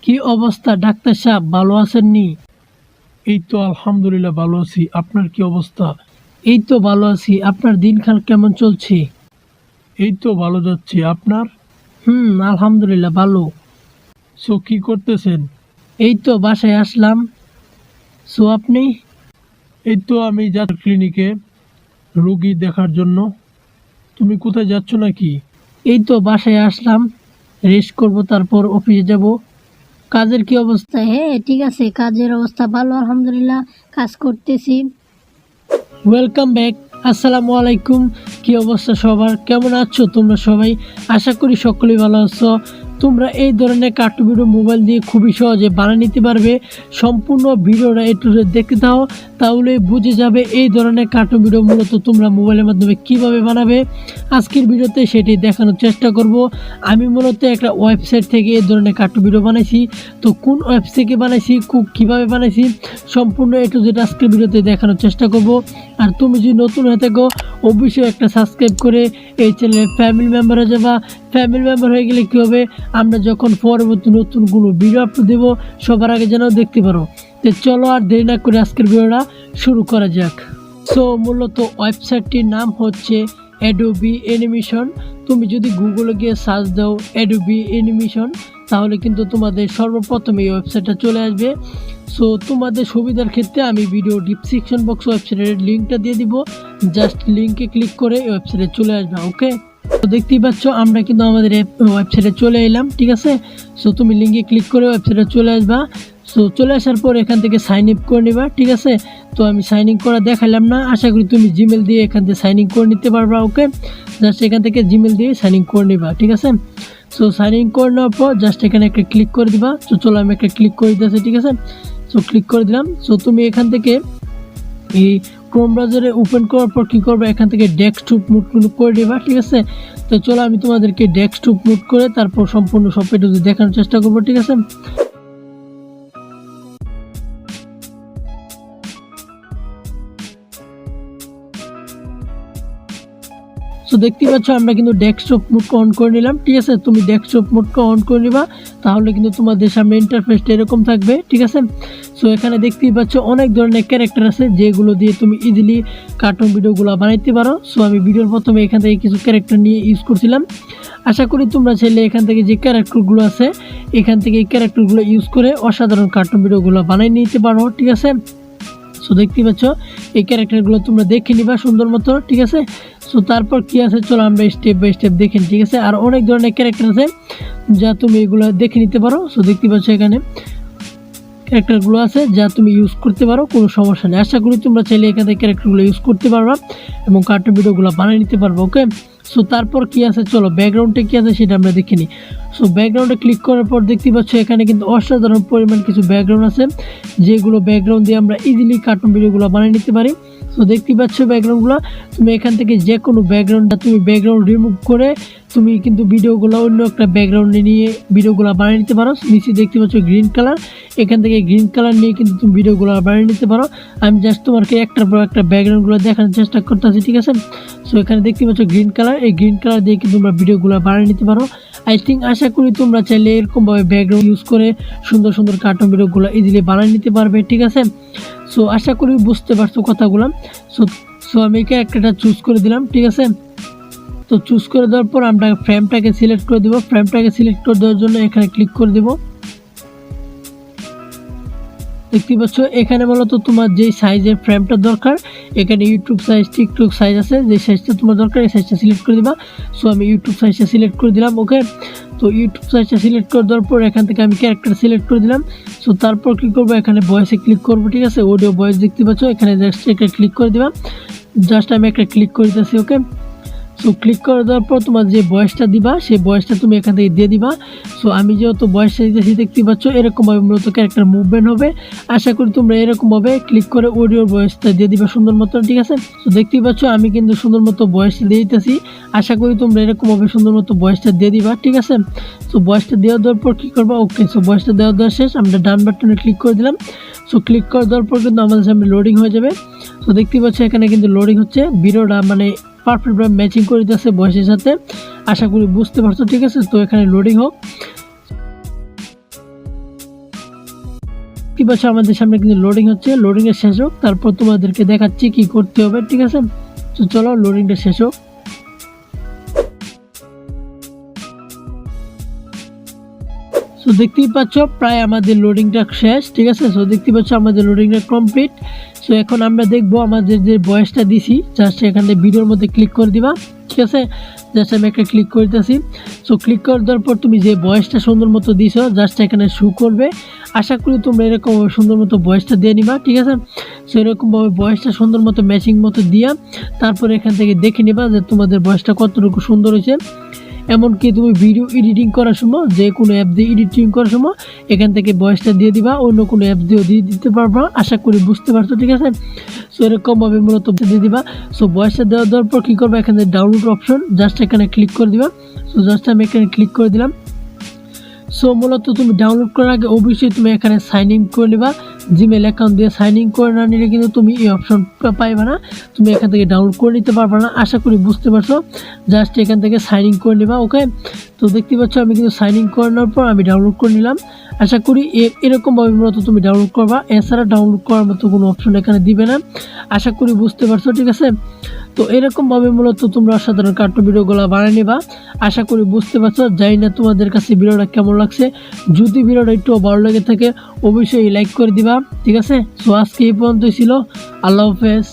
কি অবস্থা ডাক্তার সাহেব, ভালো আছেননি? এই তো আলহামদুলিল্লাহ ভালো আছি। আপনার কি অবস্থা? এই তো ভালো আছি। আপনার দিনকাল কেমন চলছে? এই তো ভালো যাচ্ছে। আপনার? আলহামদুলিল্লাহ ভালো। সো কি করতেছেন? এই তো বাসায় আসলাম। সো আপনি? এই তো আমি যাচ্ছি ক্লিনিকে রোগী দেখার জন্য। তুমি কোথায় যাচ্ছ নাকি? এই তো বাসায় আসলাম, রেস্ট করব, তারপর অফিসে যাব। কাজের কি অবস্থা? হ্যাঁ ঠিক আছে, কাজের অবস্থা ভালো, আলহামদুলিল্লাহ কাজ করতেছি। Welcome back. আসসালামু আলাইকুম। কি অবস্থা সবার? কেমন আছো তোমরা সবাই? আশা করি সকলেই ভালো আছো। তোমরা এই ধরনের কার্টুন ভিডিও মোবাইল দিয়ে খুবই সহজে বানিয়ে নিতে পারবে। সম্পূর্ণ ভিডিওটা একটু দেখতে দাও, তাহলে বুঝে যাবে এই ধরনের কার্টুন ভিডিও মূলত তোমরা মোবাইলের মাধ্যমে কিভাবে বানাবে। আজকের ভিডিওতে সেটি দেখানোর চেষ্টা করব। আমি মূলত একটা ওয়েবসাইট থেকে এই ধরনের কার্টুন ভিডিও বানাইছি। তো কোন ওয়েবসাইট থেকে বানাইছি, কীভাবে বানাইছি, সম্পূর্ণ একটু যেটা আজকের ভিডিওতে দেখানোর চেষ্টা করব। আর তুমি যদি নতুন হয়ে থাকো অবশ্যই একটা সাবস্ক্রাইব করে এই চ্যানেলের ফ্যামিলি মেম্বার হয়ে যাবা। ফ্যামিলি মেম্বার হয়ে গেলে কী হবে, আমরা যখন পরবর্তী নতুন কোনো ভিডিও আপলোড দেবো সবার আগে যেন দেখতে পারো। তো চলো আর দেরি না করে আজকের ভিডিওটা শুরু করা যাক। সো মূলত ওয়েবসাইটটির নাম হচ্ছে অ্যাডোবি অ্যানিমেশন। তুমি যদি গুগলে গিয়ে সার্চ দাও অ্যাডোবি অ্যানিমেশন, তাহলে কিন্তু তোমাদের সর্বপ্রথম এই ওয়েবসাইটটা চলে আসবে। সো তোমাদের সুবিধার ক্ষেত্রে আমি ভিডিও ডিসক্রিপশন বক্স ওয়েবসাইটের লিঙ্কটা দিয়ে দিব। জাস্ট লিঙ্কে ক্লিক করে ওয়েবসাইটে চলে আসবে। ওকে, তো দেখতেই পাচ্ছ আমরা কিন্তু আমাদের ওয়েবসাইটে চলে এলাম, ঠিক আছে। সো তুমি লিঙ্কে ক্লিক করে ওয়েবসাইটে চলে আসবা। সো চলে আসার পর এখান থেকে সাইন আপ করে নিবা, ঠিক আছে। তো আমি সাইন ইন করা দেখালাম না, আশা করি তুমি জিমেল দিয়ে এখান থেকে সাইন ইন করে নিতে পারবা। ওকে, জাস্ট এখান থেকে জিমেল দিয়ে সাইন ইন করে নিবা, ঠিক আছে। সো সাইন ইন করে নেওয়ার পর জাস্ট এখানে একটা ক্লিক করে দিবা। তো চলো আমি একটা ক্লিক করে দিতেছি, ঠিক আছে। সো ক্লিক করে দিলাম। সো তুমি এখান থেকে এই ক্রোম ব্রাউজারে ওপেন করার পর কী করবে, এখান থেকে ডেস্কটপ মুড করে দিবা, ঠিক আছে। তো চলো আমি তোমাদেরকে ডেস্কটপ মুড করে তারপর সম্পূর্ণ সব ভিডিও দেখানোর চেষ্টা করবো, ঠিক আছে। সো দেখতে পাচ্ছ আমরা কিন্তু ডেস্কটপ মোডকে অন করে নিলাম, ঠিক আছে। তুমি ডেস্কটপ মোডকে অন করে নিবা, তাহলে কিন্তু তোমাদের সামনে ইন্টারফেসটা এরকম থাকবে, ঠিক আছে। সো এখানে দেখতেই পাচ্ছ অনেক ধরনের ক্যারেক্টার আছে যেগুলো দিয়ে তুমি ইজিলি কার্টুন ভিডিওগুলো বানাইতে পারো। সো আমি ভিডিওর প্রথমে এখান থেকে কিছু ক্যারেক্টার নিয়ে ইউজ করছিলাম। আশা করি তোমরা চাইলে এখান থেকে যে ক্যারেক্টারগুলো আছে এখান থেকে এই ক্যারেক্টারগুলো ইউজ করে অসাধারণ কার্টুন ভিডিওগুলো বানিয়ে নিতে পারো, ঠিক আছে। সো দেখতে পাচ্ছ এই ক্যারেক্টারগুলো তোমরা দেখে নিবা সুন্দর মতো, ঠিক আছে। সো তারপর কি আছে চলো আমরা স্টেপ বাই স্টেপ দেখি, ঠিক আছে। আর অনেক ধরনের ক্যারেক্টার আছে যা তুমি এগুলো দেখে নিতে পারো। সো দেখতে পাচ্ছ এখানে ক্যারেক্টারগুলো আছে যা তুমি ইউজ করতে পারো, কোনো সমস্যা নেই। আশা করি তোমরা চাইলে এখান থেকে ক্যারেক্টারগুলো ইউজ করতে পারবা এবং কার্টুন ভিডিওগুলো বানিয়ে নিতে পারবো। ওকে, সো তারপর কি আছে চলো ব্যাকগ্রাউন্ডে কি আছে সেটা আমরা দেখে নিই। সো ব্যাকগ্রাউন্ডে ক্লিক করার পর দেখতে পাচ্ছ এখানে কিন্তু অসাধারণ পরিমাণ কিছু ব্যাকগ্রাউন্ড আছে যেগুলো ব্যাকগ্রাউন্ড দিয়ে আমরা ইজিলি কার্টুন ভিডিওগুলো বানিয়ে নিতে পারি। সো দেখতে পাচ্ছ ব্যাকগ্রাউন্ডগুলো তুমি এখান থেকে যে কোনো ব্যাকগ্রাউন্ডটা তুমি ব্যাকগ্রাউন্ড রিমুভ করে তুমি কিন্তু ভিডিওগুলো অন্য একটা ব্যাকগ্রাউন্ডে নিয়ে ভিডিওগুলো বানিয়ে নিতে পারো। নিচে দেখতে পাচ্ছ গ্রিন কালার, এখান থেকে গ্রিন কালার নিয়ে কিন্তু তুমি ভিডিওগুলো বানিয়ে নিতে পারো। আমি জাস্ট তোমাকে একটার পর একটা ব্যাকগ্রাউন্ডগুলো দেখানোর চেষ্টা করতেছি, ঠিক আছে। সো এখানে দেখতে পাচ্ছ গ্রিন কালার, এই গ্রিন কালার দিয়ে কিন্তু তোমরা ভিডিওগুলো বানিয়ে নিতে পারো। আশা করি তোমরা চাইলে এরকমভাবে ব্যাকগ্রাউন্ড ইউজ করে সুন্দর সুন্দর কার্টুন ভিডিওগুলো ইজিলি বানিয়ে নিতে পারবে, ঠিক আছে। সো আশা করি বুঝতে পারছো কথাগুলো। সো আমি ক্যারেক্টারটা চুজ করে দিলাম, ঠিক আছে। তো চুজ করে দেওয়ার পর আমরা ফ্রেমটাকে সিলেক্ট করে দেবো। ফ্রেমটাকে সিলেক্ট করে দেওয়ার জন্য এখানে ক্লিক করে দেবো। দেখতে পাচ্ছ এখানে মূলত তোমার যেই সাইজের ফ্রেমটা দরকার, এখানে ইউটিউব সাইজ, টিকটক সাইজ আছে, যে সাইজটা তোমার দরকার এই সাইজটা সিলেক্ট করে দিবা। সো আমি ইউটিউব সাইজটা সিলেক্ট করে দিলাম। ওকে, তো ইউটিউব সাইজটা সিলেক্ট করে দেওয়ার পর এখান থেকে আমি ক্যারেক্টার সিলেক্ট করে দিলাম। সো তারপর কী করবো, এখানে ভয়েসে ক্লিক করবো, ঠিক আছে। অডিও ভয়েস দেখতে পাচ্ছ এখানে জাস্ট একটা ক্লিক করে দিবা। জাস্ট আমি একটা ক্লিক করে দিতেছি। ওকে, সো ক্লিক করে দেওয়ার পর তোমার যে ভয়েসটা দিবা সেই ভয়েসটা তুমি এখান থেকে দিয়ে দিবা। সো আমি যেহেতু ভয়েসটা দিতেছি দেখতে পাচ্ছ এরকমভাবে মূলত ক্যারেক্টার মুভমেন্ট হবে। আশা করি তোমরা এরকমভাবে ক্লিক করে অডিও ভয়েসটা দিয়ে দিবা সুন্দর মতো, ঠিক আছে। সো দেখতেই পাচ্ছ আমি কিন্তু সুন্দর মতো ভয়েসটা দিয়ে দিতেছি। আশা করি তোমরা এরকমভাবে সুন্দর মতো ভয়েসটা দিয়ে দিবা, ঠিক আছে। সো ভয়েসটা দেওয়ার পর কী করবা, ওকে, সো ভয়েসটা দেওয়া শেষ, আমরা ডান বাটনে ক্লিক করে দিলাম। সো ক্লিক করে দেওয়ার পর কিন্তু আমাদের সামনে লোডিং হয়ে যাবে। সো দেখতেই পাচ্ছ এখানে কিন্তু লোডিং হচ্ছে, ভিডিওটা মানে পারফেক্টভাবে ম্যাচিং করে দিতেছে ভয়েসের সাথে। আশা করি বুঝতে পারছো, ঠিক আছে। তো এখানে লোডিং হোক। দেখতে পাচ্ছ আমাদের সামনে কিন্তু লোডিং হচ্ছে, লোডিংয়ের শেষ হোক তারপর তোমাদেরকে দেখাচ্ছি কি করতে হবে, ঠিক আছে। তো চলো লোডিংটা শেষ হোক। সো দেখতেই পাচ্ছ প্রায় আমাদের লোডিংটা শেষ, ঠিক আছে। সো দেখতে পাচ্ছ আমাদের লোডিংটা কমপ্লিট। সো এখন আমরা দেখবো আমাদের যে ভয়েসটা দিছি, জাস্ট এখানে ভিডিওর মধ্যে ক্লিক করে দিবা, ঠিক আছে। জাস্ট আমি একটা ক্লিক করতেছি। সো ক্লিক করে দেওয়ার পর তুমি যে ভয়েসটা সুন্দর মতো দিছো জাস্ট এখানে শো করবে। আশা করি তোমরা এরকম সুন্দর মতো ভয়েসটা দিয়ে নিবা, ঠিক আছে। সো এরকমভাবে ভয়েসটা সুন্দর মতো ম্যাচিং মতো দিয়া তারপর এখান থেকে দেখে নিবা যে তোমাদের ভয়েসটা কতটুকু সুন্দর হয়েছে। এমনকি তুমি ভিডিও এডিটিং করার সময় যে কোনো অ্যাপ দিয়ে এডিটিং করার সময় এখান থেকে ভয়েসটা দিয়ে দিবা, অন্য কোনো অ্যাপ দিয়েও দিয়ে দিতে পারবা, আশা করি বুঝতে পারছো, ঠিক আছে। সো এরকমভাবে মূলত দিয়ে দিবা। সো ভয়েসটা দেওয়ার পর কী করবা, এখানে ডাউনলোড অপশন জাস্ট এখানে ক্লিক করে দিবা। সো জাস্ট আমি এখানে ক্লিক করে দিলাম। সো মূলত তুমি ডাউনলোড করার আগে অবশ্যই তুমি এখানে সাইন ইন করে নেবা। জিমেল অ্যাকাউন্ট দিয়ে সাইন ইন করে না নিলে কিন্তু তুমি এই অপশন পাইবে না, তুমি এখান থেকে ডাউনলোড করে নিতে পারবে না, আশা করি বুঝতে পারছো। জাস্ট এখান থেকে সাইন ইন করে নেবা, ওকে। তো দেখতে পাচ্ছ আমি কিন্তু সাইন ইন করে নেওয়ার পর আমি ডাউনলোড করে নিলাম। আশা করি এরকমভাবে মূলত তুমি ডাউনলোড করবা, এছাড়া ডাউনলোড করার মতো কোনো অপশন এখানে দিবে না, আশা করি বুঝতে পারছো, ঠিক আছে। তো এরকমভাবে মূলত তোমরা অসাধারণ কার্টুন ভিডিওগুলো বানিয়ে নেবা, আশা করি বুঝতে পারছো। জানি না তোমাদের কাছে ভিডিওটা কেমন লাগছে, যদি ভিডিওটা একটু ভালো লেগে থাকে অবশ্যই লাইক করে দিবা, ঠিক আছে। সো আজকে এই পর্যন্তই ছিল, আল্লাহ হাফেজ।